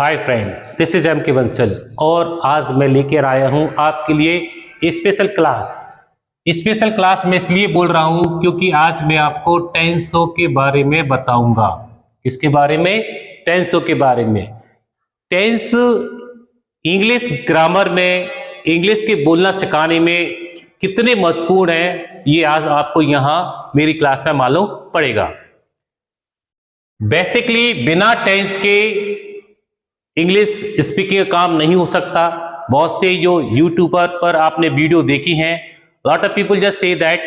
Hi friend, this is M K Bansal और आज मैं लेकर आया हूं आपके लिए स्पेशल क्लास। स्पेशल क्लास मैं इसलिए बोल रहा हूं क्योंकि आज मैं आपको टेंसों के बारे में बताऊंगा। किसके बारे में? टेंसों के बारे में। टेंस इंग्लिश ग्रामर में, इंग्लिश के बोलना सिखाने में कितने महत्वपूर्ण है, ये आज आपको यहां मेरी क्लास में मालूम पड़ेगा। बेसिकली बिना टेंस के इंग्लिश स्पीकिंग का काम नहीं हो सकता। बहुत से जो यूट्यूबर पर आपने वीडियो देखी हैं, lot of people just say that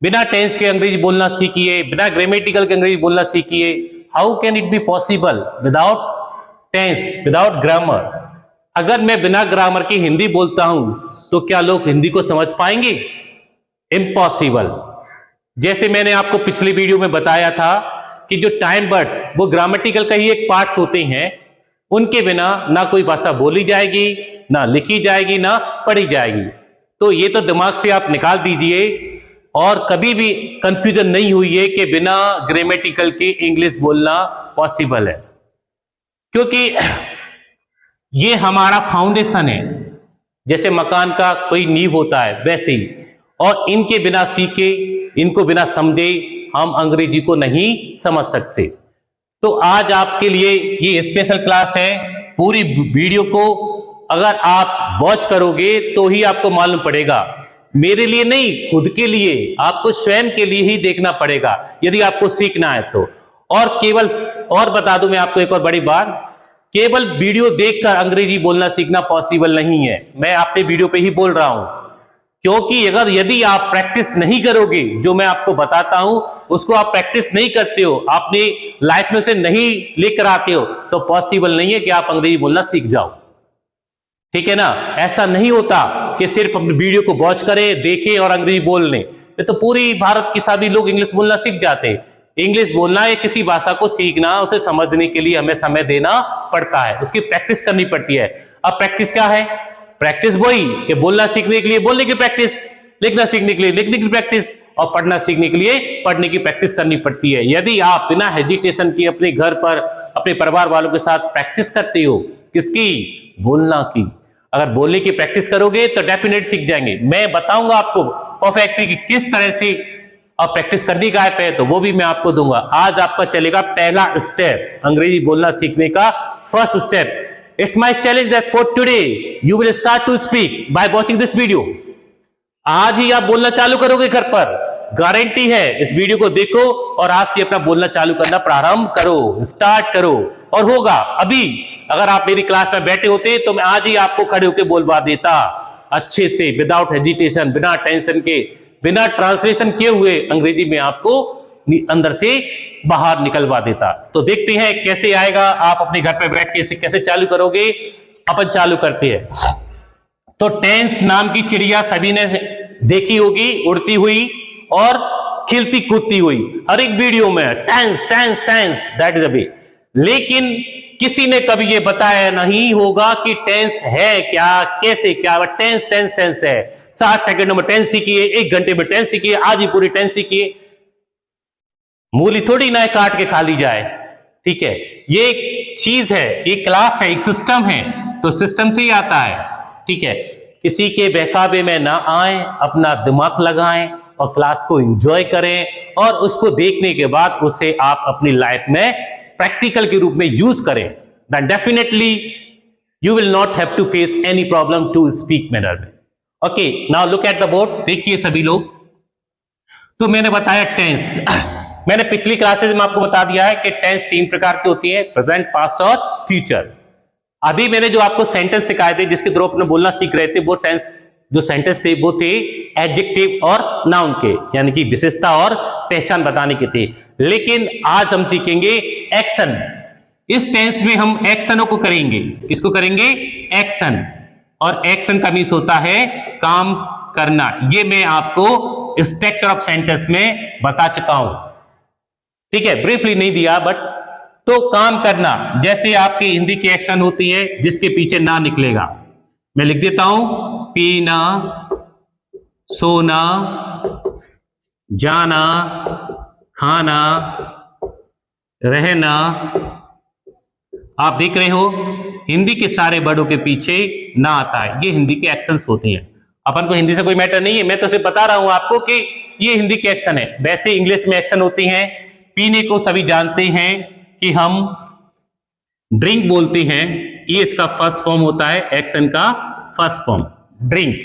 बिना टेंस के अंग्रेजी बोलना सीखिए, बिना ग्रामेटिकल के अंग्रेजी बोलना सीखिए। How can it be possible without tense, without grammar? अगर मैं बिना ग्रामर की हिंदी बोलता हूं तो क्या लोग हिंदी को समझ पाएंगे? इम्पॉसिबल। जैसे मैंने आपको पिछली वीडियो में बताया था कि जो टाइम वर्ड्स वो ग्रामेटिकल का ही एक पार्ट्स होते हैं, उनके बिना ना कोई भाषा बोली जाएगी, ना लिखी जाएगी, ना पढ़ी जाएगी। तो ये तो दिमाग से आप निकाल दीजिए और कभी भी कंफ्यूजन नहीं हुई है कि बिना ग्रामेटिकल के इंग्लिश बोलना पॉसिबल है, क्योंकि ये हमारा फाउंडेशन है। जैसे मकान का कोई नींव होता है वैसे ही, और इनके बिना सीखे, इनको बिना समझे हम अंग्रेजी को नहीं समझ सकते। तो आज आपके लिए ये स्पेशल क्लास है। पूरी वीडियो को अगर आप वॉच करोगे तो ही आपको मालूम पड़ेगा। मेरे लिए नहीं, खुद के लिए, आपको स्वयं के लिए ही देखना पड़ेगा यदि आपको सीखना है तो। और बता दूं मैं आपको एक और बड़ी बात, केवल वीडियो देखकर अंग्रेजी बोलना सीखना पॉसिबल नहीं है। मैं अपने वीडियो पे ही बोल रहा हूं, क्योंकि अगर यदि आप प्रैक्टिस नहीं करोगे, जो मैं आपको बताता हूं उसको आप प्रैक्टिस नहीं करते हो, अपनी लाइफ में से नहीं लेकर आते हो, तो पॉसिबल नहीं है कि आप अंग्रेजी बोलना सीख जाओ। ठीक है ना? ऐसा नहीं होता कि सिर्फ अपनी वीडियो को वॉच करें, देखें और अंग्रेजी बोल लें। तो पूरी भारत के सभी लोग इंग्लिश बोलना सीख जाते हैं। इंग्लिश बोलना या किसी भाषा को सीखना, उसे समझने के लिए हमें समय देना पड़ता है, उसकी प्रैक्टिस करनी पड़ती है। अब प्रैक्टिस क्या है? प्रैक्टिस वही कि बोलना सीखने के लिए बोलने की प्रैक्टिस, लिखना सीखने के लिए लिखने की प्रैक्टिस, और पढ़ना सीखने के लिए पढ़ने की प्रैक्टिस करनी पड़ती है। यदि आप बिना हेजिटेशन के अपने घर पर अपने परिवार वालों के साथ प्रैक्टिस करते हो, किसकी? बोलना की। अगर बोलने की प्रैक्टिस करोगे तो डेफिनेट सीख जाएंगे। मैं बताऊंगा आपको परफेक्टली कि किस तरह से आप प्रैक्टिस करनी का है, तो वो भी मैं आपको दूंगा। आज आपका चलेगा पहला स्टेप, अंग्रेजी बोलना सीखने का first step. It's my challenge that for today you will start to speak by watching this video. आज ही आप बोलना चालू करोगे घर पर, गारंटी है। इस वीडियो को देखो और आज से अपना बोलना चालू करना प्रारंभ करो, स्टार्ट करो, और होगा। अभी अगर आप मेरी क्लास में बैठे होते तो मैं आज ही आपको खड़े होकर बोलवा देता अच्छे से, विदाउट हेजिटेशन, बिना टेंशन के, बिना ट्रांसलेशन किए हुए अंग्रेजी में आपको अंदर से बाहर निकलवा देता। तो देखते हैं कैसे आएगा, आप अपने घर पे बैठ के इसे कैसे चालू करोगे। अपन चालू करते हैं। तो टेंस नाम की चिड़िया सभी ने देखी होगी, उड़ती हुई और खिलती कूदती हुई, हर एक वीडियो में tense tense tense, that is a way. लेकिन किसी ने कभी ये बताया नहीं होगा कि टेंस है क्या, कैसे क्या। टेंस टेंस टेंस है, 60 सेकंडों में टेंस सीखिए, 1 घंटे में टेंस सीखिए, आज ही पूरी टेंस सीखिए। मूली थोड़ी ना काट के खा ली जाए। ठीक है, ये एक चीज है, एक क्लास है, एक सिस्टम है, तो सिस्टम से ही आता है। ठीक है, किसी के बहकावे में ना आए, अपना दिमाग लगाएं और क्लास को एंजॉय करें, और उसको देखने के बाद उसे आप अपनी लाइफ में प्रैक्टिकल के रूप में यूज करें। Then definitely you will not have to face any problem to speak manner में। Okay, now look at the board. देखिए सभी लोग, तो मैंने बताया टेंस। मैंने पिछली क्लासेस में आपको बता दिया है कि टेंस 3 प्रकार की होती है, प्रेजेंट, पास्ट और फ्यूचर। अभी मैंने जो आपको सेंटेंस सिखाए थे, जिसके थ्रू अपने बोलना सीख रहे थे, वो टेंस जो सेंटेंस थे वो थे एडजेक्टिव और नाउन के, यानी कि विशेषता और पहचान बताने के थे। लेकिन आज हम सीखेंगे एक्शन। इस टेंस में हम एक्शनों को करेंगे। किसको करेंगे? एक्शन। और एक्शन का मीन्स होता है काम करना। ये मैं आपको स्ट्रक्चर ऑफ सेंटेंस में बता चुका हूं। ठीक है, ब्रीफली नहीं दिया, बट तो काम करना, जैसे आपकी हिंदी की एक्शन होती है जिसके पीछे ना निकलेगा। मैं लिख देता हूं, पीना, सोना, जाना, खाना, रहना, आप देख रहे हो हिंदी के सारे वर्डों के पीछे ना आता है, ये हिंदी के एक्शंस होते हैं। अपन को हिंदी से कोई मैटर नहीं है, मैं तो सिर्फ बता रहा हूं आपको कि ये हिंदी के एक्शन है। वैसे इंग्लिश में एक्शन होती हैं। पीने को सभी जानते हैं कि हम ड्रिंक बोलते हैं, ये इसका फर्स्ट फॉर्म होता है, एक्शन का फर्स्ट फॉर्म ड्रिंक।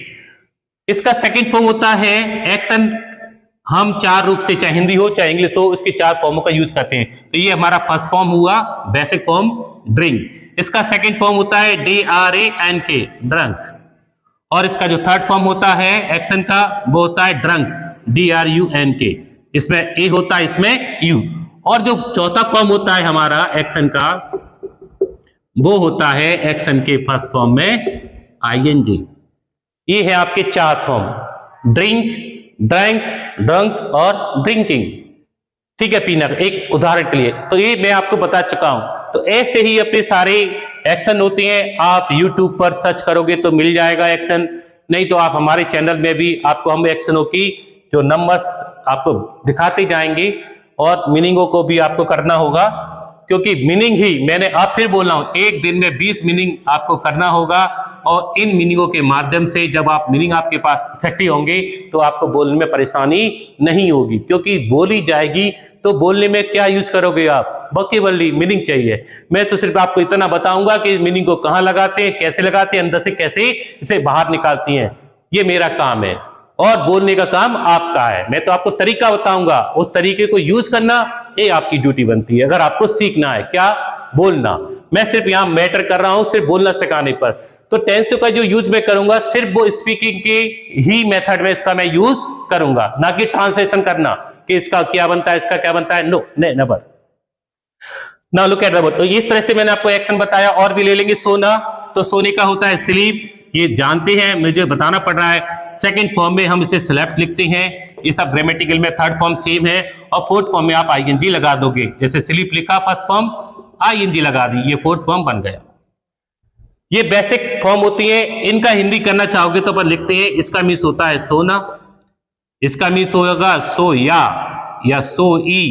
इसका सेकंड फॉर्म होता है एक्शन। हम चार रूप से, चाहे हिंदी हो चाहे इंग्लिश हो, इसके चार फॉर्मों का यूज करते हैं। तो ये हमारा फर्स्ट फॉर्म हुआ, बेसिक फॉर्म ड्रिंक। इसका सेकंड फॉर्म होता है DRANK ड्रंक। और इसका जो थर्ड फॉर्म होता है एक्शन का, वो होता है ड्रंक, DRUNK। इसमें ए होता है, इसमें यू। और जो चौथा फॉर्म होता है हमारा एक्शन का, वो होता है एक्शन के फर्स्ट फॉर्म में ING। ये है आपके चार फॉर्म, ड्रिंक, ड्रैंक, ड्रंक और ड्रिंकिंग। ठीक है, पीना, एक उदाहरण के लिए। तो ये मैं आपको बता चुका हूं। तो ऐसे ही अपने सारे एक्शन होते हैं। आप YouTube पर सर्च करोगे तो मिल जाएगा एक्शन, नहीं तो आप हमारे चैनल में भी आपको हम एक्शनों की जो नंबर्स आपको दिखाते जाएंगे और मीनिंगों को भी आपको करना होगा, क्योंकि मीनिंग ही, मैंने आप फिर बोल रहा हूं, एक दिन में 20 मीनिंग आपको करना होगा। और इन मीनिंगों के माध्यम से जब आप मीनिंग आपके पास इकट्ठी होंगे तो आपको बोलने में परेशानी नहीं होगी, क्योंकि बोली जाएगी तो बोलने में क्या यूज करोगे आप, वोकैबुलरी, मीनिंग चाहिए। मैं तो सिर्फ आपको इतना बताऊंगा कि मीनिंग को कहां लगाते हैं, कैसे लगाते हैं, अंदर से कैसे इसे बाहर निकालती हैं। ये मेरा काम है और बोलने का काम आपका है। मैं तो आपको तरीका बताऊंगा, उस तरीके को यूज करना ये आपकी ड्यूटी बनती है। अगर आपको सीखना है क्या, बोलना। मैं सिर्फ यहां मैटर कर रहा हूं सिर्फ बोलना सिखाने पर। तो टेंस का जो यूज मैं करूंगा सिर्फ वो स्पीकिंग के ही मेथड में इसका मैं यूज करूंगा, ना कि ट्रांसलेशन करना कि इसका क्या बनता है, इसका क्या बनता है। No, never. Now look at the word. तो इस तरह से मैंने आपको एक्शन बताया। और भी ले लेंगे सोना, तो सोने का होता है स्लीप, ये जानते हैं, मुझे बताना पड़ रहा है। सेकंड फॉर्म में हम इसे स्लेप्ट लिखते हैं, ये सब ग्रामेटिकल में थर्ड फॉर्म सेम है। और फोर्थ फॉर्म में आप ING लगा दोगे, जैसे स्लीप लिखा फर्स्ट फॉर्म, ING लगा दी, ये फोर्थ फॉर्म बन गया। ये बेसिक फॉर्म होती है। इनका हिंदी करना चाहोगे तो अपन लिखते हैं, इसका मीन्स होता है सोना, इसका मीन्स होगा सोया या सोई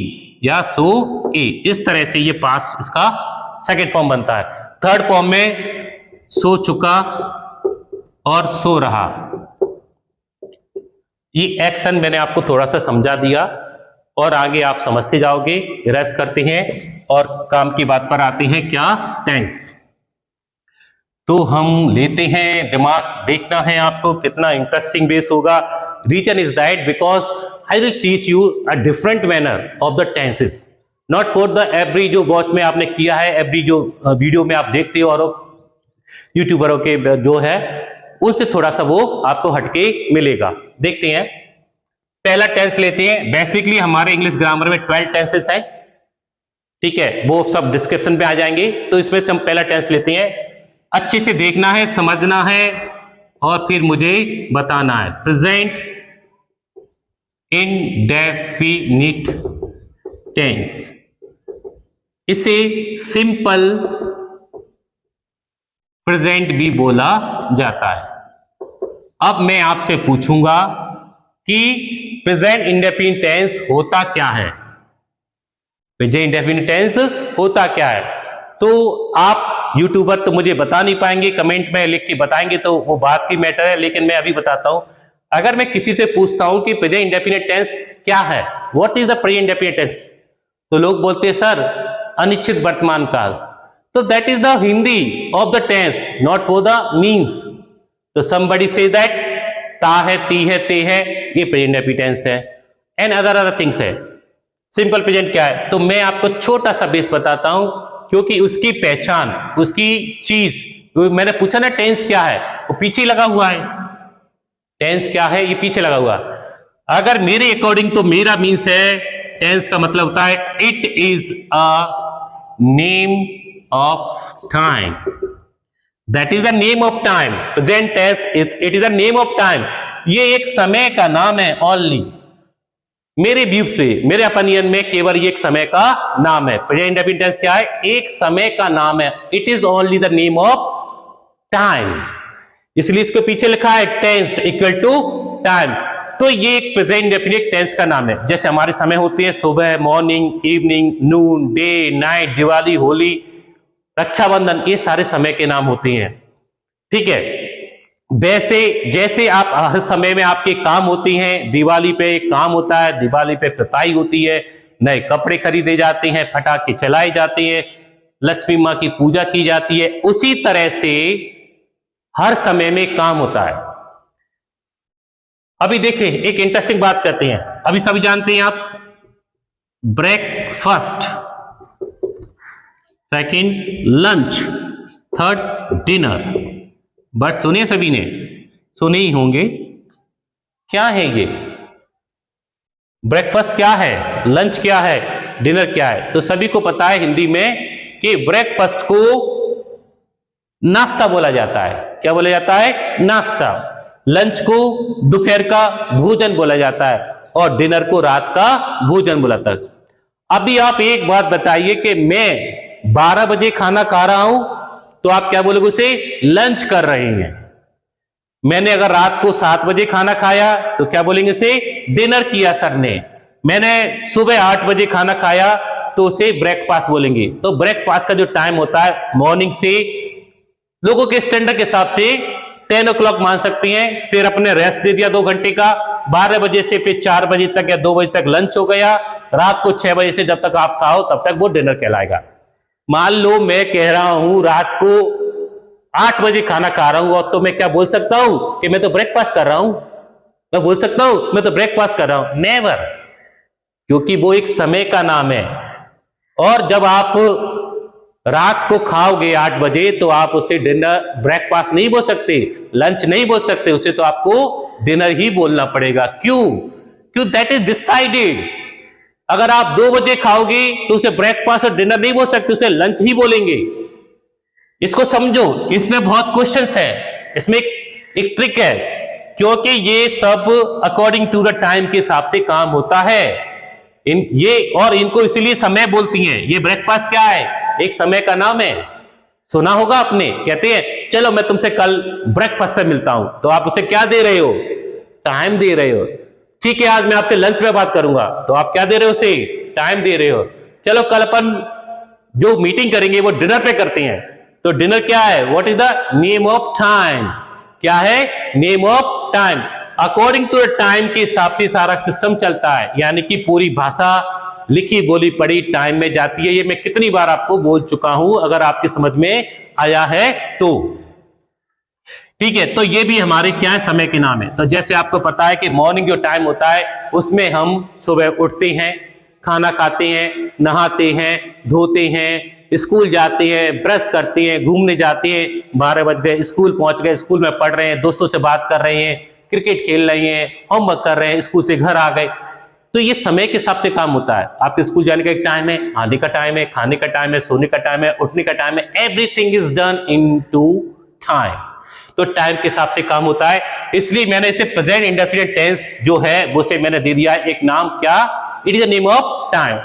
या सो ए। इस तरह से ये पास्ट इसका सेकंड फॉर्म बनता है। थर्ड फॉर्म में सो चुका और सो रहा। ये एक्शन मैंने आपको थोड़ा सा समझा दिया और आगे आप समझते जाओगे। रेस्ट करते हैं और काम की बात पर आते हैं, क्या, टेंस। तो हम लेते हैं, दिमाग देखना है आपको कितना इंटरेस्टिंग बेस होगा। Reason is that because I will teach you a different manner of the tenses, not for the every जो वॉच में आपने किया है, एवरी जो वीडियो में आप देखते हो और यूट्यूबरों के जो है उससे थोड़ा सा वो आपको हटके मिलेगा। देखते हैं, पहला टेंस लेते हैं। बेसिकली हमारे इंग्लिश ग्रामर में 12 टेंसेस हैं, ठीक है, वो सब डिस्क्रिप्शन में आ जाएंगे। तो इसमें से हम पहला टेंस लेते हैं। अच्छे से देखना है, समझना है और फिर मुझे बताना है। प्रेजेंट इंडेफिनिट टेंस, इसे सिंपल प्रेजेंट भी बोला जाता है। अब मैं आपसे पूछूंगा कि प्रेजेंट इंडेफिनिट टेंस होता क्या है, प्रेजेंट इंडेफिनिट टेंस होता क्या है। तो आप यूट्यूबर तो मुझे बता नहीं पाएंगे, कमेंट में लिख के बताएंगे तो वो बात की मैटर है, लेकिन मैं अभी बताता हूं। अगर मैं किसी से पूछता हूं कि प्रेजेंट इंडेफिनिट टेंस क्या है, what is the present indefinite tense, तो लोग बोलते हैं सर अनिश्चित वर्तमान काल। तो that is the Hindi of the tense, not for the means. तो somebody say that ता है, ती है, ते है, ये प्रेजेंट इंडेफिनिट टेंस है। एंड अदर थिंग्स है। सिंपल प्रेजेंट क्या है, तो मैं आपको छोटा सा बेस बताता हूं, क्योंकि उसकी पहचान, उसकी चीज, मैंने पूछा ना टेंस क्या है, वो पीछे लगा हुआ है। टेंस क्या है, ये पीछे लगा हुआ। अगर मेरे अकॉर्डिंग तो मेरा मीन्स है, टेंस का मतलब होता है it is a name of time, that is the name of time. Present tense it is a name of time, ये एक समय का नाम है। ओनली मेरे व्यू से, मेरे ओपिनियन में केवल ये एक समय का नाम है। प्रेजेंट इंडेफिनिट टेंस क्या है, एक समय का नाम है। It is only the name of time, इसलिए इसके पीछे लिखा है टेंस इक्वल टू टाइम। तो ये एक प्रेजेंट इंडेफिनिट टेंस का नाम है। जैसे हमारे समय होते हैं सुबह, मॉर्निंग, इवनिंग, नून, डे, नाइट, दिवाली, होली, रक्षाबंधन, ये सारे समय के नाम होते हैं। ठीक है, वैसे जैसे आप हर समय में आपके काम होती हैं, दिवाली पे एक काम होता है, दिवाली पे पिताई होती है, नए कपड़े खरीदे जाते हैं, पटाखे चलाए जाते हैं, लक्ष्मी माँ की पूजा की जाती है, उसी तरह से हर समय में काम होता है। अभी देखिए एक इंटरेस्टिंग बात करते हैं। अभी सभी जानते हैं आप breakfast, second lunch, third dinner, but सुने सभी ने, सुने ही होंगे। क्या है ये? ब्रेकफास्ट क्या है, लंच क्या है, डिनर क्या है? तो सभी को पता है हिंदी में कि ब्रेकफास्ट को नाश्ता बोला जाता है। क्या बोला जाता है? नाश्ता। लंच को दोपहर का भोजन बोला जाता है और डिनर को रात का भोजन बोला जाता है। अभी आप एक बात बताइए कि मैं 12 बजे खाना खा रहा हूं तो आप क्या बोलोगे? उसे लंच कर रहे हैं। मैंने अगर रात को 7 बजे खाना खाया तो क्या बोलेंगे? उसे डिनर किया सर ने। मैंने सुबह 8 बजे खाना खाया तो उसे ब्रेकफास्ट बोलेंगे। तो ब्रेकफास्ट का जो टाइम होता है मॉर्निंग से, लोगों के स्टैंडर्ड के हिसाब से 10 o'clock मान सकती हैं, फिर अपने रेस्ट दे दिया 2 घंटे का, 12 बजे से फिर 4 बजे तक या 2 बजे तक लंच हो गया, रात को 6 बजे से जब तक आप खाओ तब तक वो डिनर कहलाएगा। मान लो मैं कह रहा हूं रात को 8 बजे खाना खा रहा हूं और तो मैं क्या बोल सकता हूं कि मैं तो ब्रेकफास्ट कर रहा हूं? मैं बोल सकता हूं मैं तो ब्रेकफास्ट कर रहा हूं? नेवर, क्योंकि वो एक समय का नाम है। और जब आप रात को खाओगे 8 बजे तो आप उसे डिनर, ब्रेकफास्ट नहीं बोल सकते, लंच नहीं बोल सकते, उसे तो आपको डिनर ही बोलना पड़ेगा। क्यों? That is decided. अगर आप 2 बजे खाओगे तो उसे ब्रेकफास्ट और डिनर नहीं बोल सकते, उसे लंच ही बोलेंगे। इसको समझो, इसमें बहुत क्वेश्चंस है, इसमें एक ट्रिक है, क्योंकि ये सब अकॉर्डिंग टू द टाइम के हिसाब से काम होता है। और इनको इसीलिए समय बोलती हैं। ये ब्रेकफास्ट क्या है? एक समय का नाम है। सुना होगा आपने, कहते हैं चलो मैं तुमसे कल ब्रेकफास्ट पे मिलता हूं, तो आप उसे क्या दे रहे हो? टाइम दे रहे हो। ठीक है, आज मैं आपसे लंच में बात करूंगा, तो आप क्या दे रहे हो? उसे टाइम दे रहे हो। चलो कल अपन जो मीटिंग करेंगे वो डिनर पे करते हैं, तो डिनर क्या है? What is the name of time? क्या है? Name of time. According to the time के हिसाब से सारा सिस्टम चलता है, यानी कि पूरी भाषा लिखी बोली पढ़ी टाइम में जाती है। ये मैं कितनी बार आपको बोल चुका हूं, अगर आपकी समझ में आया है तो। ठीक है, तो ये भी हमारे क्या है? समय के नाम है। तो जैसे आपको पता है कि मॉर्निंग जो टाइम होता है उसमें हम सुबह उठते हैं, खाना खाते हैं, नहाते हैं, धोते हैं, स्कूल जाते हैं, ब्रश करते हैं, घूमने जाते हैं, 12 बज गए, स्कूल पहुंच गए, स्कूल में पढ़ रहे हैं, दोस्तों से बात कर रहे हैं, क्रिकेट खेल रहे हैं, होमवर्क कर रहे हैं, स्कूल से घर आ गए। तो ये समय के हिसाब से काम होता है। आपके स्कूल जाने का एक टाइम है, आने का टाइम है, खाने का टाइम है, सोने का टाइम है, उठने का टाइम है। Everything is done in to time. तो टाइम के हिसाब से काम होता है, इसलिए मैंने इसे प्रेजेंट इंडेफिनिट टेंस जो है वो से मैंने दे दिया एक नाम, क्या? It is the name of time.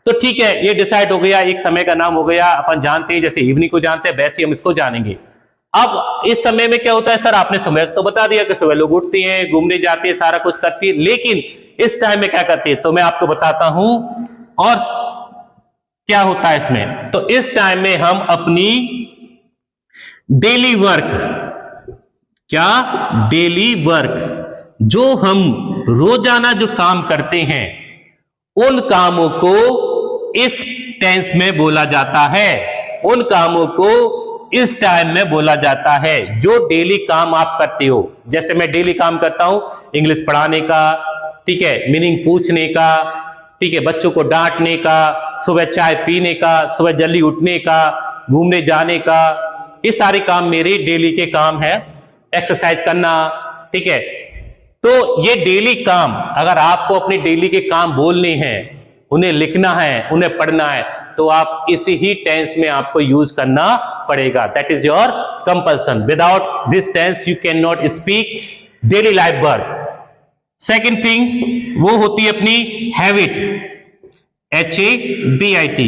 तो ठीक है, ये डिसाइड हो गया, एक समय का नाम हो गया। अपन जानते हैं, जैसे इवनिंग को जानते हैं वैसे हम इसको जानेंगे। अब इस समय में क्या होता है? सर आपने समय तो बता दिया कि सुबह लोग उठते हैं, घूमने जाते हैं, सारा कुछ करते हैं, लेकिन इस टाइम में क्या करते हैं? तो मैं आपको बताता हूं और क्या होता है इसमें। तो इस टाइम में हम अपनी डेली वर्क, क्या? डेली वर्क, जो हम रोजाना जो काम करते हैं उन कामों को इस टेंस में बोला जाता है। उन कामों को इस टाइम में बोला जाता है जो डेली काम आप करते हो। जैसे मैं डेली काम करता हूं इंग्लिश पढ़ाने का, ठीक है, मीनिंग पूछने का, ठीक है, बच्चों को डांटने का, सुबह चाय पीने का, सुबह जल्दी उठने का, घूमने जाने का, ये सारे काम मेरे डेली के काम है। एक्सरसाइज करना, ठीक है। तो ये डेली काम अगर आपको अपने डेली के काम बोलने हैं, उन्हें लिखना है, उन्हें पढ़ना है, तो आप इसी ही टेंस में आपको यूज करना पड़ेगा। That is your compulsion. Without this tense you can not speak daily life work. Second thing वो होती है अपनी हैबिट, HABIT,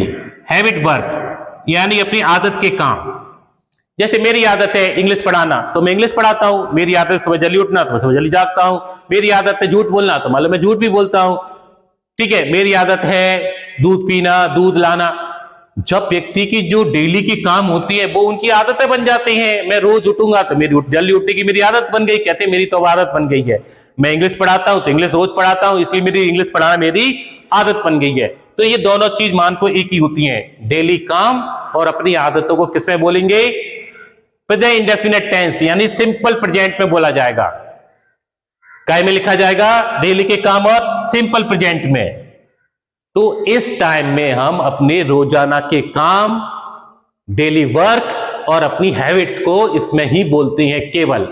हैबिट वर्क, यानी अपनी आदत के काम। जैसे मेरी आदत है इंग्लिश पढ़ाना, तो मैं इंग्लिश पढ़ाता हूं। मेरी आदत है सुबह जल्दी उठना, तो मैं सुबह जल्दी जागता हूं। मेरी आदत है झूठ बोलना, तो मान लो मैं झूठ भी बोलता हूं। ठीक है, मेरी आदत है दूध पीना, दूध लाना। जब व्यक्ति की जो डेली की काम होती है वो उनकी आदतें बन जाती हैं। मैं रोज उठूंगा तो मेरी जल्दी उठने की मेरी आदत बन गई, कहते हैं मेरी तो आदत बन गई है। मैं इंग्लिश पढ़ाता हूं तो इंग्लिश रोज पढ़ाता हूं, इसलिए मेरी इंग्लिश पढ़ाना मेरी आदत बन गई है। तो ये दोनों चीज मान को एक ही होती हैं, डेली काम और अपनी आदतों को किसमें बोलेंगे? प्रेजेंट इंडेफिनिट टेंस यानी सिंपल प्रेजेंट में बोला जाएगा। काय में लिखा जाएगा? डेली के काम और सिंपल प्रेजेंट में। तो इस टाइम में हम अपने रोजाना के काम, डेली वर्क और अपनी हैबिट्स को इसमें ही बोलते हैं केवल।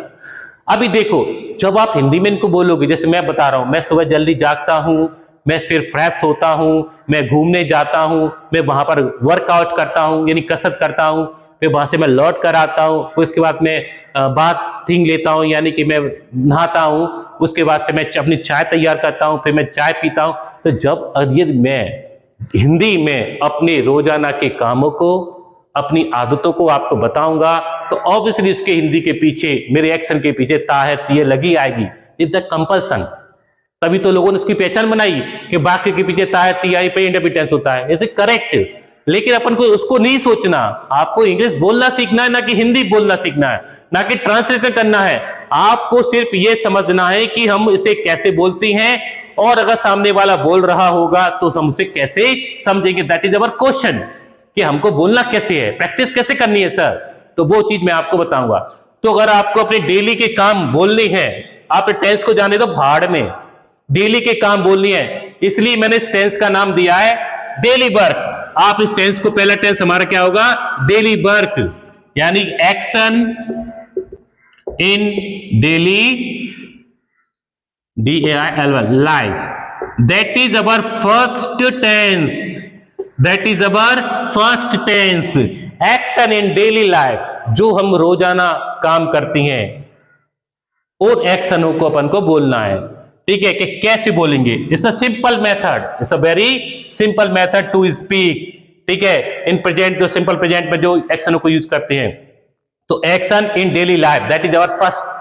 अभी देखो, जब आप हिंदी में इनको बोलोगे, जैसे मैं बता रहा हूं, मैं सुबह जल्दी जागता हूं, मैं फिर फ्रेश होता हूं, मैं घूमने जाता हूं, मैं वहां पर वर्कआउट करता हूं यानी कसरत करता हूं, फिर वहां से मैं लौट कर आता हूं, फिर उसके बाद मैं बाथिंग लेता हूं यानी कि मैं नहाता हूं, उसके बाद से मैं अपनी चाय तैयार करता हूं, फिर मैं चाय पीता हूं। तो जब यदि मैं हिंदी में अपने रोजाना के कामों को, अपनी आदतों को आपको बताऊंगा तो ऑब्वियसली इसके हिंदी के पीछे, मेरे एक्शन के पीछे ता है तीये लगी आएगी। Is the compulsion. तभी तो लोगों ने उसकी पहचान बनाई कि वाक्य के पीछे ता है ती आई पे इंडेफिनिट होता है। Is it correct? लेकिन अपन को उसको नहीं सोचना। आपको इंग्लिश बोलना सीखना है, ना कि हिंदी बोलना सीखना है, ना कि ट्रांसलेशन करना है। आपको सिर्फ ये समझना है कि हम इसे कैसे बोलते हैं, और अगर सामने वाला बोल रहा होगा तो हम उसे कैसे समझेंगे। दैट इज अवर क्वेश्चन कि हमको बोलना कैसे है, प्रैक्टिस कैसे करनी है सर। तो वो चीज मैं आपको बताऊंगा। तो अगर आपको अपने डेली के काम बोलने हैं, आप टेंस को जाने दो भाड़ में, डेली के काम बोलनी है, इसलिए मैंने इस टेंस का नाम दिया है डेली वर्क। आप इस टेंस को, पहला टेंस हमारा क्या होगा? डेली वर्क यानी action in daily DAIL life. That is our first tense. That is our first tense. Action in daily life, जो हम रोजाना काम करती हैं और एक्शनों को अपन को बोलना है। ठीक है, कि कैसे बोलेंगे? It's a simple method, it's a very simple method to speak. ठीक है, इन प्रेजेंट, जो सिंपल प्रेजेंट में जो एक्शनों को यूज करते हैं। तो action in daily life, that is our first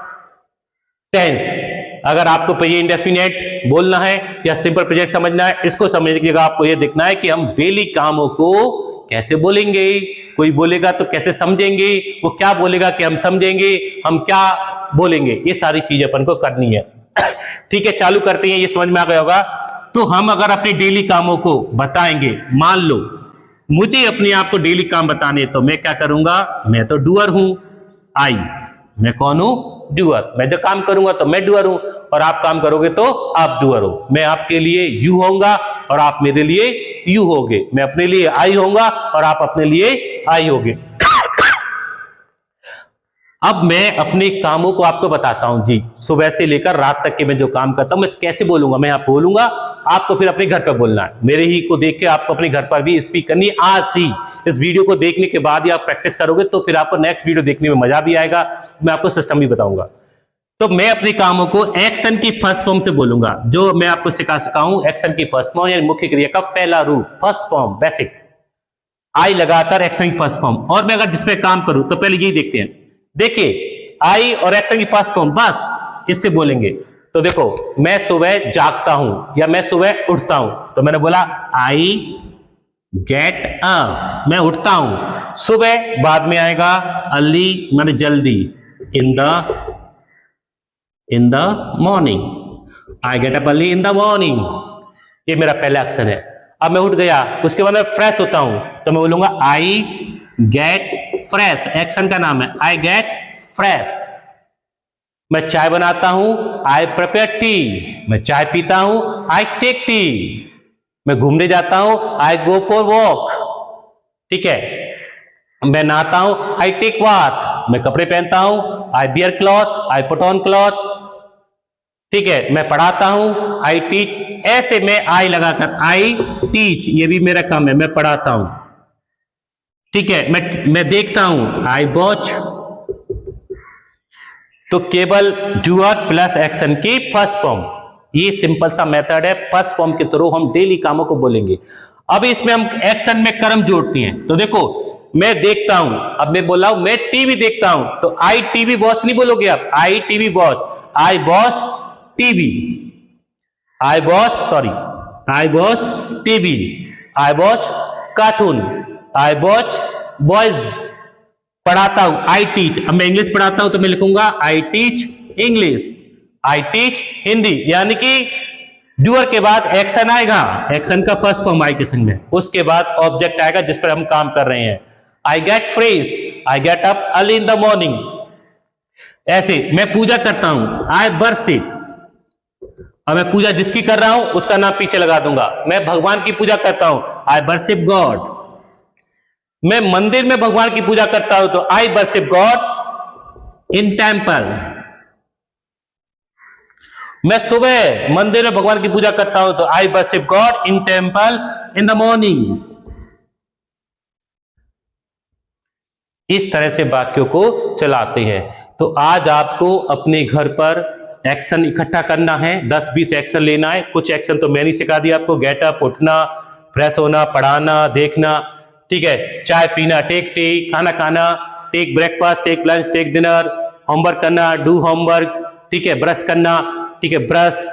tense. अगर आपको प्रेजेंट इंडेफिनिट बोलना है या सिंपल प्रेजेंट समझना है, इसको समझने की जगह आपको यह देखना है कि हम डेली कामों को कैसे बोलेंगे। कोई बोलेगा तो कैसे समझेंगे, वो क्या बोलेगा कि हम समझेंगे, हम क्या बोलेंगे, ये सारी चीजें अपन को करनी है। ठीक है, चालू करते हैं। ये समझ में आ गया होगा। तो हम अगर अपने डेली कामों को बताएंगे, मान लो मुझे अपने आप को डेली काम बताने, तो मैं क्या करूंगा? मैं तो डूअर हूं। आई, मैं कौन हूं? डूअर। मैं जो काम करूंगा तो मैं डूअर हूं, और आप काम करोगे तो आप डूअर हो। मैं आपके लिए यू होऊंगा और आप मेरे लिए यू होगे। मैं अपने लिए आई होऊंगा और आप अपने लिए आई होगे। अब मैं अपने कामों को आपको बताता हूं जी। सुबह से लेकर रात तक के मैं जो काम करता हूं, मैं कैसे बोलूंगा? मैं आप बोलूंगा, आपको फिर अपने घर पर बोलना है। मेरे ही को देख के आपको अपने घर पर भी स्पीक करनी। आज ही इस वीडियो को देखने के बाद ही आप प्रैक्टिस करोगे तो फिर आपको नेक्स्ट वीडियो देखने में मजा भी आएगा। मैं आपको सिस्टम भी बताऊंगा। तो मैं अपने कामों को एक्शन की फर्स्ट फॉर्म से बोलूंगा, जो मैं आपको सिखा सका हूं। एक्शन की फर्स्ट फॉर्म यानी मुख्य क्रिया का पहला रूप, फर्स्ट फॉर्म, बेसिक। आई लगातार एक्शन की फर्स्ट फॉर्म। और मैं अगर जिसपे काम करूं तो पहले यही देखते हैं। देखिए, आई और एक्शन की फर्स्ट फॉर्म, बस इससे बोलेंगे। तो देखो, मैं सुबह जागता हूं या मैं सुबह उठता हूं, तो मैंने बोला आई गेट अप, मैं उठता हूं। सुबह बाद में आएगा अर्ली माने जल्दी, इन the morning, I get up early in the morning. ये मेरा पहला एक्शन है। अब मैं उठ गया, उसके बाद मैं फ्रेश होता हूं, तो मैं बोलूंगा आई गेट फ्रेश। एक्शन का नाम है आई गेट फ्रेश। मैं चाय बनाता हूं, आई प्रिपेयर टी। मैं चाय पीता हूं, आई टेक टी। मैं घूमने जाता हूं, आई गो फॉर वॉक। ठीक है, मैं नहाता हूं, आई टेक बाथ। मैं कपड़े पहनता हूं, I bear cloth, I put on cloth. ठीक है, मैं पढ़ाता हूं, आई टीच। ऐसे मैं आई लगाकर आई टीच, ये भी मेरा काम है, मैं पढ़ाता हूं। ठीक है, मैं देखता हूं, आई वॉच। तो केवल डूअर प्लस एक्शन की फर्स्ट फॉर्म, ये सिंपल सा मेथड है। फर्स्ट फॉर्म के थ्रू हम डेली कामों को बोलेंगे। अब इसमें हम एक्शन में कर्म जोड़ते हैं। तो देखो, मैं देखता हूं, अब मैं बोल रहा हूं मैं टीवी देखता हूं, तो आई टीवी वॉच नहीं बोलोगे आप, I TV watch. I watch TV, I watch TV, I watch cartoon, I watch boys, पढ़ाता हूं, आई टीच। अब मैं इंग्लिश पढ़ाता हूं तो मैं लिखूंगा I teach English, I teach Hindi. यानी कि डूअर के बाद एक्शन आएगा, एक्शन का फर्स्ट फॉर्म आई के संग में, उसके बाद ऑब्जेक्ट आएगा जिस पर हम काम कर रहे हैं। आई get fresh, I get up early in the morning. ऐसे मैं पूजा करता हूं, आई वर्शिप। और मैं पूजा जिसकी कर रहा हूं उसका नाम पीछे लगा दूंगा। मैं भगवान की पूजा करता हूं, आई वर्शिप गॉड। मैं मंदिर में भगवान की पूजा करता हूं तो आई वर्शिप गॉड इन टेम्पल। मैं सुबह मंदिर में भगवान की पूजा करता हूं तो आई worship God in temple in the morning. इस तरह से वाक्यों को चलाते हैं। तो आज आपको अपने घर पर एक्शन इकट्ठा करना है, 10-20 एक्शन लेना है। कुछ एक्शन तो मैंने सिखा दिया आपको, गेट अप, उठना, फ्रेश होना, पढ़ाना, देखना, ठीक है, चाय पीना, टेक टी, खाना खाना, take breakfast, take lunch, take dinner, homework करना, डू होमवर्क, ठीक है, ब्रश करना, ठीक है, ब्रश।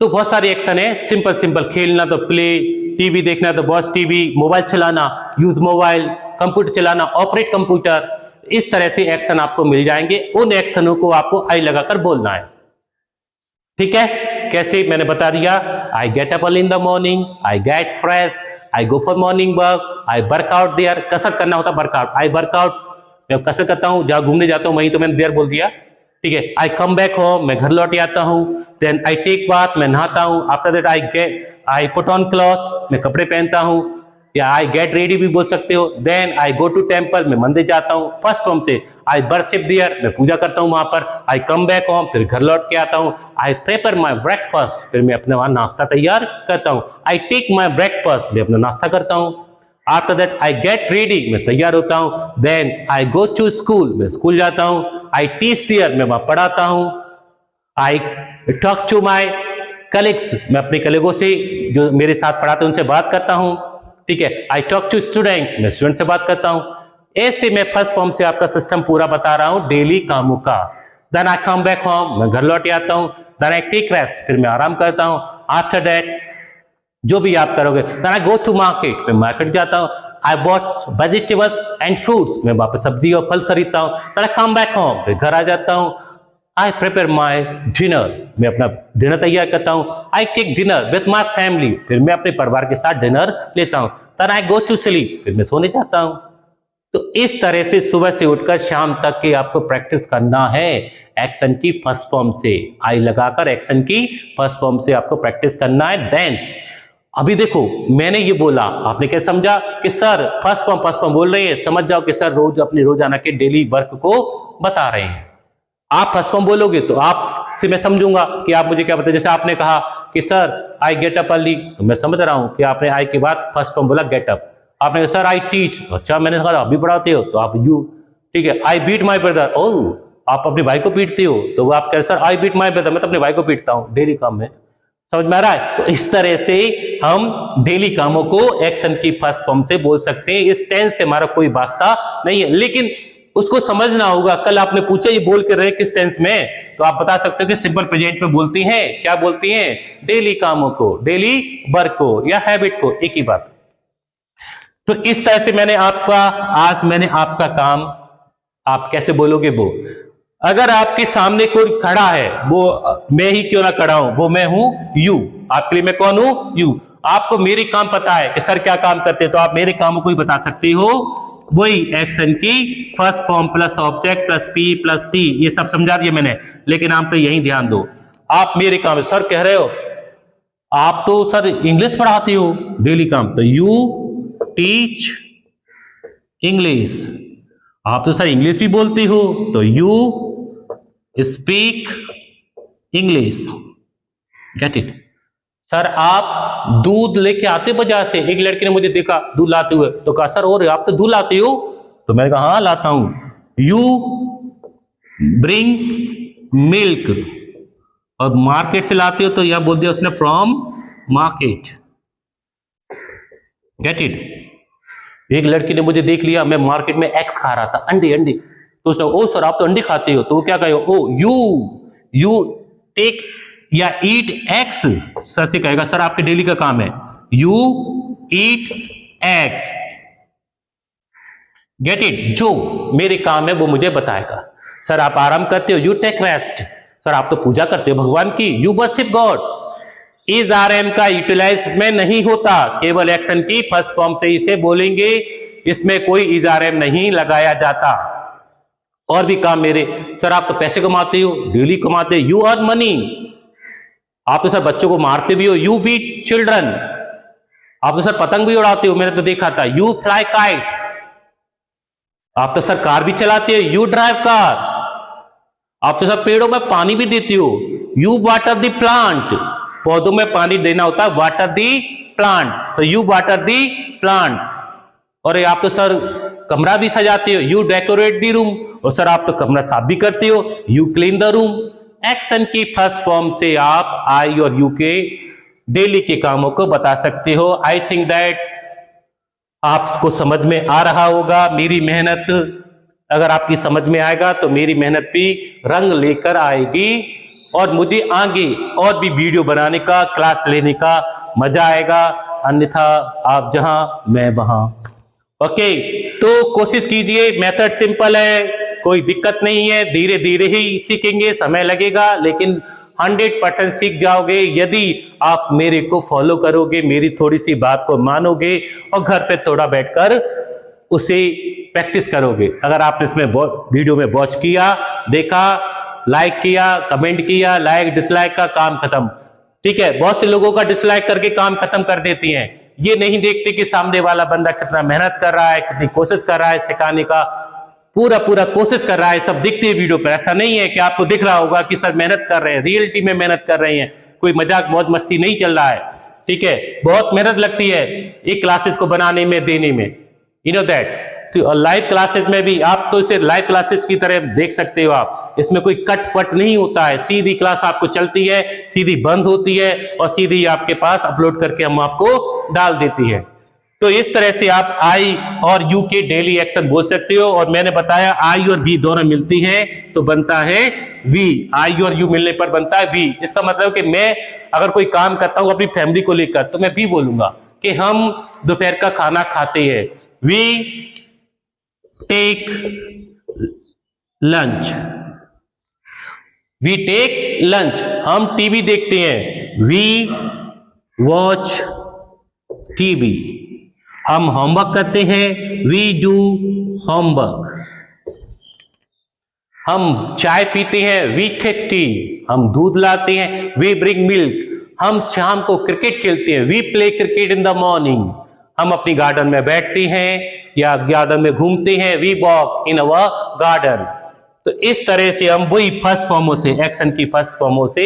तो बहुत सारे एक्शन है, सिंपल सिंपल। खेलना तो प्ले, टीवी देखना तो वॉच टीवी, मोबाइल चलाना, यूज मोबाइल, कंप्यूटर चलाना, ऑपरेट कंप्यूटर। इस तरह से एक्शन आपको मिल जाएंगे। उन एक्शनों को आपको आई लगाकर बोलना है, ठीक है। कैसे मैंने बता दिया, I get up early in the morning, I get fresh, I go for morning work, I work out there. कसरत करना होता है वर्कआउट, आई वर्कआउट। मैं कसरत करता हूं, जहां घूमने जाता हूं वहीं तो मैंने देयर बोल दिया, ठीक है। आई कम बैक होम, मैं घर लौट आता हूं। देन आई टेक बाथ, मैं नहाता हूं। After that I put on cloth, मैं कपड़े पहनता हूं। या आई गेट रेडी भी बोल सकते हो। Then I go to temple, मैं मंदिर जाता हूं। फर्स्ट फॉर्म से आई वर्शिप देयर, मैं पूजा करता हूं वहां पर। आई कम बैक होम, फिर घर लौट के आता हूं। आई प्रिपेयर माई ब्रेकफास्ट, फिर मैं अपने वहां नाश्ता तैयार करता हूं। आई टेक माई ब्रेकफास्ट, मैं अपना नाश्ता करता हूं। After that I get ready, मैं तैयार होता हूं। Then I go to school, मैं स्कूल जाता हूं। आई टीच देयर, मैं वहां पढ़ाता हूं। I talk to my colleagues, मैं अपने कलीगों से जो मेरे साथ पढ़ाते हैं उनसे बात करता हूं, ठीक है। आई टॉक टू स्टूडेंट, मैं स्टूडेंट से बात करता हूं। ऐसे मैं फर्स्ट फॉर्म से आपका सिस्टम पूरा बता रहा हूं डेली कामों का। Then I come back home, मैं घर लौट आता हूं। देन आई टेक रेस्ट, फिर मैं आराम करता हूं। आफ्टर दैट जो भी आप करोगे, then I go to market, मैं मार्केट जाता हूं। I bought vegetables and fruits, मैं वहां पर सब्जी और फल खरीदता हूं। Then I come back home, फिर घर आ जाता हूं। आई प्रिपेयर माई डिनर, मैं अपना डिनर तैयार करता हूं। I take dinner with my family, फिर मैं अपने परिवार के साथ डिनर लेता हूं। Then I go to sleep, फिर मैं सोने जाता हूं। तो इस तरह से सुबह से उठकर शाम तक की आपको प्रैक्टिस करना है एक्शन की फर्स्ट फॉर्म से। आई लगाकर एक्शन की फर्स्ट फॉर्म से आपको प्रैक्टिस करना है। डेंस, अभी देखो मैंने ये बोला, आपने क्या समझा कि सर फर्स्ट फॉर्म बोल रहे हैं, समझ जाओ कि सर रोज अपने रोजाना के डेली वर्क को बता रहे हैं। आप फर्स्ट फॉर्म बोलोगे तो आपसे मैं समझूंगा कि आप मुझे क्या बताए। जैसे आपने कहा कि sir I get up early, तो मैं समझ रहा हूं कि आपने आई के बाद फर्स्ट फॉर्म बोला गेट अप। आपने कहा सर आई टीच, अच्छा मैंने कहा अभी पढ़ाते हो तो आप यू, ठीक है। आई बीट माई ब्रदर, ओह आप अपने भाई को पीटते हो, तो वो आप कह रहे sir I beat my brother, मैं तो अपने भाई को पीटता हूं डेली काम में। समझ में आ रहा है? तो इस तरह से हम डेली कामों को एक्शन की फर्स्ट फॉर्म से बोल सकते हैं। इस टेंस से हमारा कोई वास्ता नहीं है, लेकिन उसको समझना होगा। कल आपने पूछा ये बोल कर रहे किस टेंस में, तो आप बता सकते हो कि सिंपल प्रेजेंट में बोलती हैं। क्या बोलती हैं? डेली कामों को, डेली वर्क को या हैबिट को, एक ही बात। तो इस तरह से आज मैंने आपका काम आप कैसे बोलोगे वो। अगर आपके सामने कोई खड़ा है, वो मैं ही क्यों ना खड़ा हूं, वो मैं हूं यू, आपके लिए मैं कौन हूं? यू। आपको मेरे काम पता है कि सर क्या काम करते हैं, तो आप मेरे कामों को ही बता सकते हो। वही एक्शन की first form plus object plus P plus T, ये सब समझा दिया मैंने, लेकिन आप तो यही ध्यान दो। आप मेरे काम सर कह रहे हो, आप तो सर इंग्लिश पढ़ाते हो डेली काम, तो यू टीच इंग्लिश। आप तो सर इंग्लिश भी बोलते हो, तो you speak English. Get it? Sir आप दूध लेके आते बाजार से, एक लड़के ने मुझे देखा दूध लाते हुए, तो कहा सर और आप तो दूध लाते हो, तो मैंने कहा हाँ लाता हूं। यू ब्रिंग मिल्क, और मार्केट से लाते हो, तो यह बोल दिया उसने फ्रॉम मार्केट। Get it? एक लड़की ने मुझे देख लिया, मैं मार्केट में एग्स खा रहा था, अंडे, तो उसने ओ सर आप तो अंडे खाते हो, तो वो क्या कहे, ओ यू टेक या ईट एग्स। सर से कहेगा सर आपके डेली का काम है, you eat egg. Get it? जो मेरे काम है वो मुझे बताएगा। सर आप आराम करते हो, यू टेक रेस्ट। सर आप तो पूजा करते हो भगवान की, यू वर्शिप गॉड। इज आर एम का यूटिलाइज इसमें नहीं होता, केवल एक्शन की फर्स्ट फॉर्म से इसे बोलेंगे, इसमें कोई इज आर एम नहीं लगाया जाता। और भी काम मेरे, सर आप तो पैसे कमाते हो, डेली कमाते हो, यू अर्न मनी। आप तो सर बच्चों को मारते भी हो, यू बीट चिल्ड्रन। आप तो सर पतंग भी उड़ाते हो, मैंने तो देखा था, यू फ्लाई काइट। आप तो सर कार भी चलाते हो, यू ड्राइव कार। आप तो सर पेड़ों में पानी भी देते हो, यू वाटर द प्लांट। पौधों में पानी देना होता है वाटर दी प्लांट, तो यू वाटर दी प्लांट। और आप तो सर कमरा भी सजाते हो, यू डेकोरेट दी रूम। और सर आप तो कमरा साफ भी करते हो, you clean the room. Action की फर्स्ट फॉर्म से आप आई और यू के डेली के कामों को बता सकते हो। आई थिंक दैट आपको समझ में आ रहा होगा। मेरी मेहनत अगर आपकी समझ में आएगा तो मेरी मेहनत भी रंग लेकर आएगी और मुझे आगे और भी वीडियो बनाने का, क्लास लेने का मजा आएगा। अन्यथा आप जहां मैं वहां। ओके, तो कोशिश कीजिए, मेथड सिंपल है, कोई दिक्कत नहीं है, धीरे धीरे ही सीखेंगे, समय लगेगा, लेकिन 100% सीख जाओगे यदि आप मेरे को फॉलो करोगे, मेरी थोड़ी सी बात को मानोगे और घर पे थोड़ा बैठकर उसे प्रैक्टिस करोगे। अगर आपने इसमें वीडियो में वॉच किया, देखा, लाइक किया, कमेंट किया, लाइक डिसलाइक का काम खत्म। ठीक है, बहुत से लोगों का डिसलाइक करके काम खत्म कर देती हैं, ये नहीं देखते कि सामने वाला बंदा कितना मेहनत कर रहा है, कितनी कोशिश कर रहा है सिखाने का, पूरा कोशिश कर रहा है, सब दिखते हैं वीडियो पर। ऐसा नहीं है कि आपको दिख रहा होगा कि सर मेहनत कर रहे हैं, रियलिटी में मेहनत कर रहे हैं, कोई मजाक मौज मस्ती नहीं चल रहा है। ठीक है, बहुत मेहनत लगती है एक क्लासेस को बनाने में, देने में, यू नो दैट। तो लाइव क्लासेस में भी आप तो इसे लाइव क्लासेस की तरह देख सकते हो आप, इसमें कोई कट पट नहीं होता है, सीधी क्लास आपको चलती है, सीधी बंद होती है और सीधी आपके पास अपलोड करके हम आपको डाल देती है। तो इस तरह से आप आई और यू के डेली एक्शन बोल सकते हो। और मैंने बताया आई और वी दोनों मिलती हैं तो बनता है वी, आई और यू मिलने पर बनता है वी। इसका मतलब कि मैं अगर कोई काम करता हूं अपनी फैमिली को लेकर तो मैं वी बोलूंगा कि हम दोपहर का खाना खाते हैं, we take lunch, we take lunch. हम टीवी देखते हैं, वी वॉच टीवी। हम होमवर्क करते हैं, वी डू होमवर्क। हम चाय पीते हैं, वी टेक टी। हम दूध लाते हैं, वी ब्रिंग मिल्क। हम शाम को क्रिकेट खेलते हैं, we play cricket in the morning. हम अपनी गार्डन में बैठते हैं या गार्डन में घूमते हैं, we walk in our garden. तो इस तरह से हम वही फर्स्ट फॉर्मों से, एक्शन की फर्स्ट फॉर्मों से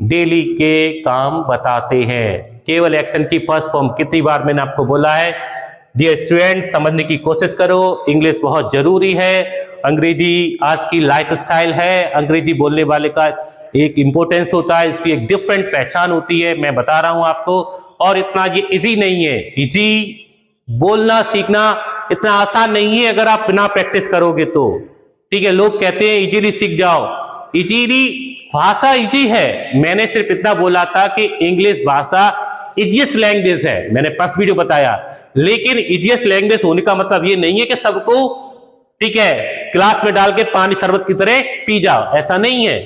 डेली के काम बताते हैं। केवल एक्शन की फर्स्ट फॉर्म, कितनी बार मैंने आपको बोला है। डियर स्टूडेंट, समझने की कोशिश करो, इंग्लिश बहुत जरूरी है। अंग्रेजी आज की लाइफस्टाइल है, अंग्रेजी बोलने वाले का एक इंपॉर्टेंस होता है, इसकी एक डिफरेंट पहचान होती है, मैं बता रहा हूं आपको। और इतना ये इजी नहीं है, इजी बोलना सीखना इतना आसान नहीं है अगर आप बिना प्रैक्टिस करोगे तो। ठीक है, लोग कहते हैं इजीली सीख जाओ, इजीली भाषा इजी है। मैंने सिर्फ इतना बोला था कि इंग्लिश भाषा इजीएस्ट लैंग्वेज है, मैंने फर्स्ट वीडियो बताया। लेकिन इजीएस्ट लैंग्वेज होने का मतलब ये नहीं है कि सबको, ठीक है, क्लास में डाल के पानी शरबत की तरह पी जाओ, ऐसा नहीं है।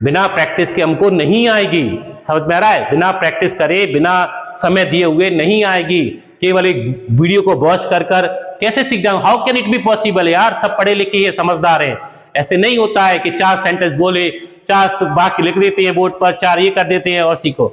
बिना प्रैक्टिस के हमको नहीं आएगी, समझ में आ रहा है? बिना प्रैक्टिस करे, बिना समय दिए हुए नहीं आएगी। केवल एक वीडियो को वॉच कर कैसे सीख जाऊं? How can it be possible? यार सब पढ़े लिखे हैं, समझदार हैं। ऐसे नहीं होता है कि 4 सेंटेंस बोले, 4 वाक्य लिख देते हैं बोर्ड पर, 4 ये कर देते हैं और सीखो।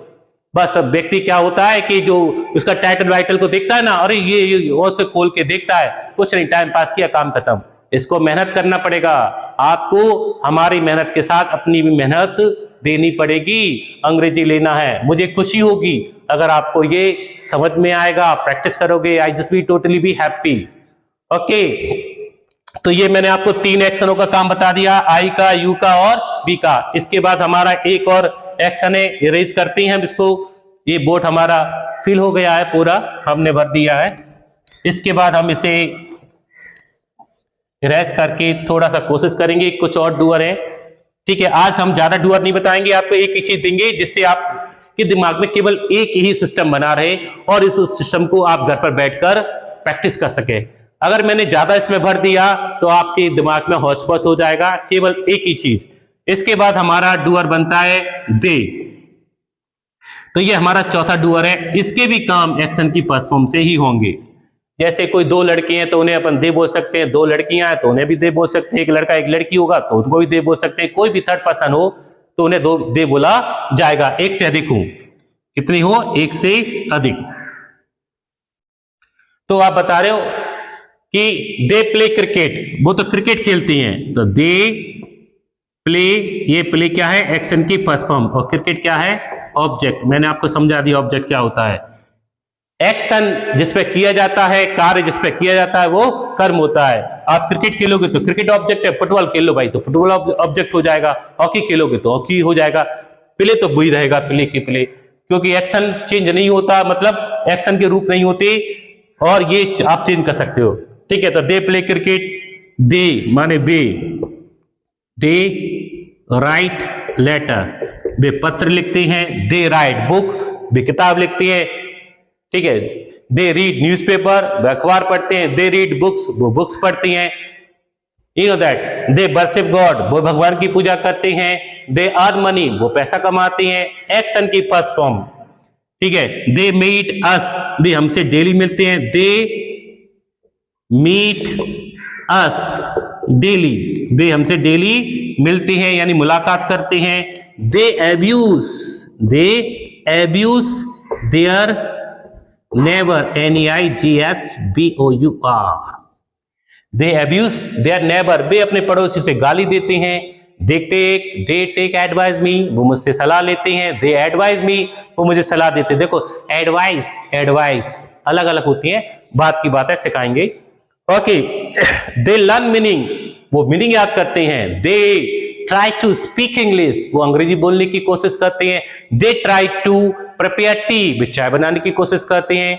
बस व्यक्ति क्या होता है कि जो उसका टाइटल वाइटल को देखता है ना, अरे ये और से खोल के देखता है, कुछ नहीं, टाइम पास किया, काम खत्म। इसको मेहनत करना पड़ेगा आपको, हमारी मेहनत के साथ अपनी भी मेहनत देनी पड़ेगी। अंग्रेजी लेना है, मुझे खुशी होगी अगर आपको ये समझ में आएगा, प्रैक्टिस करोगे। I just be totally be happy. Okay, तो ये मैंने आपको 3 एक्शनों का काम बता दिया, आई का, यू का और बी का। इसके बाद हमारा एक और एक्शन है, इरेज करते हैं हम इसको। ये बोर्ड हमारा फिल हो गया है, पूरा हमने भर दिया है। इसके बाद हम इसे इरेज करके थोड़ा सा कोशिश करेंगे, कुछ और डूअर है। ठीक है, आज हम ज्यादा डूअर नहीं बताएंगे, आपको एक ही चीज देंगे जिससे आपके दिमाग में केवल एक ही सिस्टम बना रहे और इस सिस्टम को आप घर पर बैठकर प्रैक्टिस कर सके। अगर मैंने ज्यादा इसमें भर दिया तो आपके दिमाग में हौच पौच हो जाएगा, केवल एक ही चीज। इसके बाद हमारा डूअर बनता है दे। तो ये हमारा चौथा डूअर है। इसके भी काम एक्शन की फर्स्ट फॉर्म से ही होंगे। जैसे कोई दो लड़के हैं तो उन्हें अपन दे बोल सकते हैं, दो लड़कियां हैं तो उन्हें भी दे बोल सकते हैं, एक लड़का एक लड़की होगा तो उनको भी दे बोल सकते हैं, कोई भी थर्ड पर्सन हो तो उन्हें दो दे बोला जाएगा। एक से अधिक हो, कितनी हो, एक से अधिक। तो आप बता रहे हो कि दे प्ले क्रिकेट, वो तो क्रिकेट खेलती हैं, तो दे प्ले, ये प्ले क्या है, एक्शन की फर्स्ट फॉर्म, और क्रिकेट क्या है, ऑब्जेक्ट। मैंने आपको समझा दिया ऑब्जेक्ट क्या होता है। एक्शन जिसपे किया जाता है, कार्य जिसपे किया जाता है वो कर्म होता है। आप क्रिकेट खेलोगे तो क्रिकेट ऑब्जेक्ट है, फुटबॉल खेल लो भाई तो फुटबॉल ऑब्जेक्ट हो जाएगा, हॉकी खेलोगे तो हॉकी हो जाएगा, प्ले तो वही रहेगा प्ले की प्ले, क्योंकि एक्शन चेंज नहीं होता, मतलब एक्शन के रूप नहीं होते, और ये आप चेंज कर सकते हो। ठीक है, तो दे प्ले क्रिकेट, दे माने वे, दे राइट लेटर, वे पत्र लिखते हैं, दे राइट बुक, वे किताब लिखती है। ठीक है, दे रीड न्यूज़पेपर, वे अखबार पढ़ते हैं, दे रीड बुक्स, वो बुक्स पढ़ती हैं। You know that they worship God, वो भगवान की पूजा करते हैं, दे अर्न मनी, वो पैसा कमाते हैं, एक्शन की फर्स्ट फॉर्म। ठीक है, दे मीट अस, वे हमसे डेली मिलते हैं, दे मीट अस डेली, वे हमसे डेली मिलते हैं यानी मुलाकात करते हैं। They abuse their neighbour, NEIGHBOUR, they abuse their neighbour, वे अपने पड़ोसी से गाली देते हैं। दे टेक एडवाइस मी, वो मुझसे सलाह लेते हैं, दे एडवाइस मी, वो मुझे सलाह देते हैं। देखो एडवाइस अलग अलग होती है, बात की बात है, सिखाएंगे। ओके, दे लर्न मीनिंग, वो मीनिंग याद करते हैं। They try to speak English, वो अंग्रेजी बोलने की कोशिश करते हैं। They try to prepare tea, वे चाय बनाने की कोशिश करते हैं।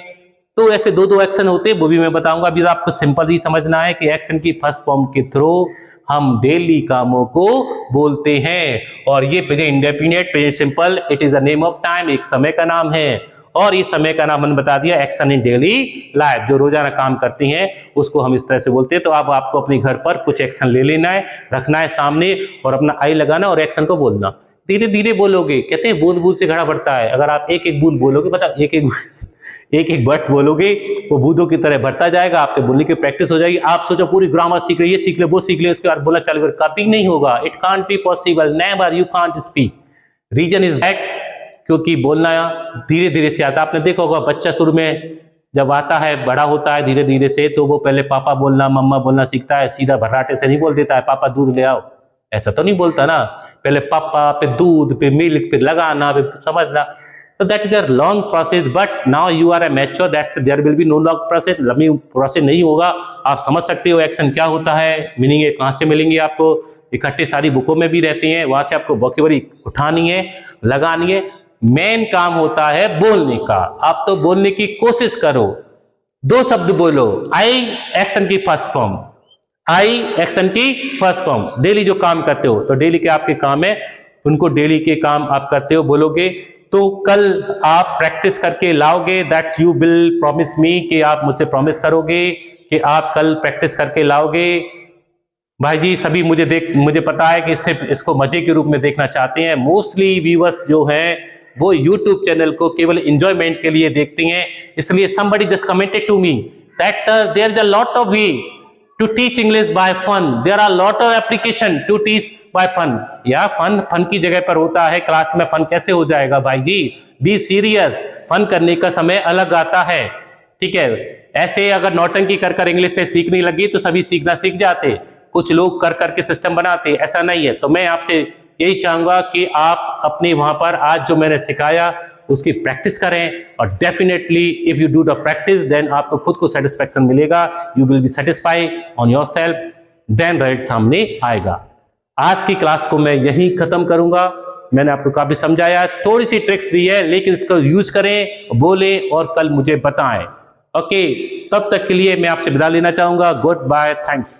तो ऐसे दो एक्शन होते हैं, वो भी मैं बताऊंगा। अभी आपको सिंपल ही समझना है कि एक्शन की फर्स्ट फॉर्म के थ्रू हम डेली कामों को बोलते हैं। और ये present indefinite, present simple, it is a name of time, एक समय का नाम है। और इस समय का नाम मैंने बता दिया एक्शन इन डेली लाइफ, जो रोजाना काम करती हैं उसको हम इस तरह से बोलते हैं। तो अब आपको अपने घर पर कुछ एक्शन ले लेना है, रखना है सामने, और अपना आई लगाना और एक्शन को बोलना। धीरे धीरे बोलोगे, कहते हैं बूंद बूंद से घड़ा बढ़ता है। अगर आप एक एक बूंद बोलोगे, मतलब एक एक वर्ड बोलोगे, वो बूंदों की तरह बढ़ता जाएगा, आपके बोलने की प्रैक्टिस हो जाएगी। आप सोचो पूरी ग्रामर सीख रहे, ये सीख ले वो सीख ले, उसके बाद बोलना चालू कर, कभी नहीं होगा। It can't be possible, never, you can't speak. Reason is that, क्योंकि बोलना धीरे धीरे से आता। आपने देखा होगा बच्चा शुरू में जब आता है, बड़ा होता है धीरे धीरे से, तो वो पहले पापा बोलना, मम्मा बोलना सीखता है। सीधा भर्राटे से नहीं बोल देता है पापा दूध ले आओ, ऐसा तो नहीं बोलता ना। पहले पापा, फिर दूध, फिर मिल्क, फिर लगाना, फिर समझना। तो that is a long process, but now you are a mature, that's there will be no long process, लंबी प्रोसेस नहीं होगा। आप समझ सकते हो एक्शन क्या होता है, मीनिंग है, कहाँ से मिलेंगे आपको, इकट्ठे सारी बुकों में भी रहती हैं, वहां से आपको वोकैबुलरी उठानी है, लगानी है। मेन काम होता है बोलने का। आप तो बोलने की कोशिश करो, दो शब्द बोलो, आई एक्शन की फर्स्ट फॉर्म, आई एक्शन की फर्स्ट फॉर्म। डेली जो काम करते हो, तो डेली के आपके काम है, उनको डेली के काम आप करते हो बोलोगे, तो कल आप प्रैक्टिस करके लाओगे। That's you will promise me, कि आप मुझसे प्रॉमिस करोगे कि आप कल प्रैक्टिस करके लाओगे। भाई जी सभी मुझे पता है कि सिर्फ इसको मजे के रूप में देखना चाहते हैं। मोस्टली व्यूअर्स जो हैं वो YouTube चैनल को केवल एंजॉयमेंट के लिए देखते हैं, इसलिए somebody just commented to me that sir there is a lot of way to teach English by fun, there are lot of application to teach by fun। या फन की जगह पर होता है, क्लास में फन कैसे हो जाएगा भाई जी, बी सीरियस। फन करने का समय अलग आता है, ठीक है। ऐसे अगर नौटंकी कर इंग्लिश से सीखने लगी तो सभी सीखना सीख जाते, कुछ लोग कर करके सिस्टम बनाते, ऐसा नहीं है। तो मैं आपसे यही चाहूंगा कि आप अपने वहां पर आज जो मैंने सिखाया उसकी प्रैक्टिस करें, और definitely if you do the practice then आपको खुद को सेटिस्फैक्शन मिलेगा, you will be satisfied on yourself, then result सामने आएगा। आज की क्लास को मैं यहीं खत्म करूंगा। मैंने आपको काफी समझाया, थोड़ी सी ट्रिक्स दी है, लेकिन इसको यूज करें, बोलें और कल मुझे बताएं। ओके, तब तक के लिए मैं आपसे विदा लेना चाहूंगा। Goodbye, thanks.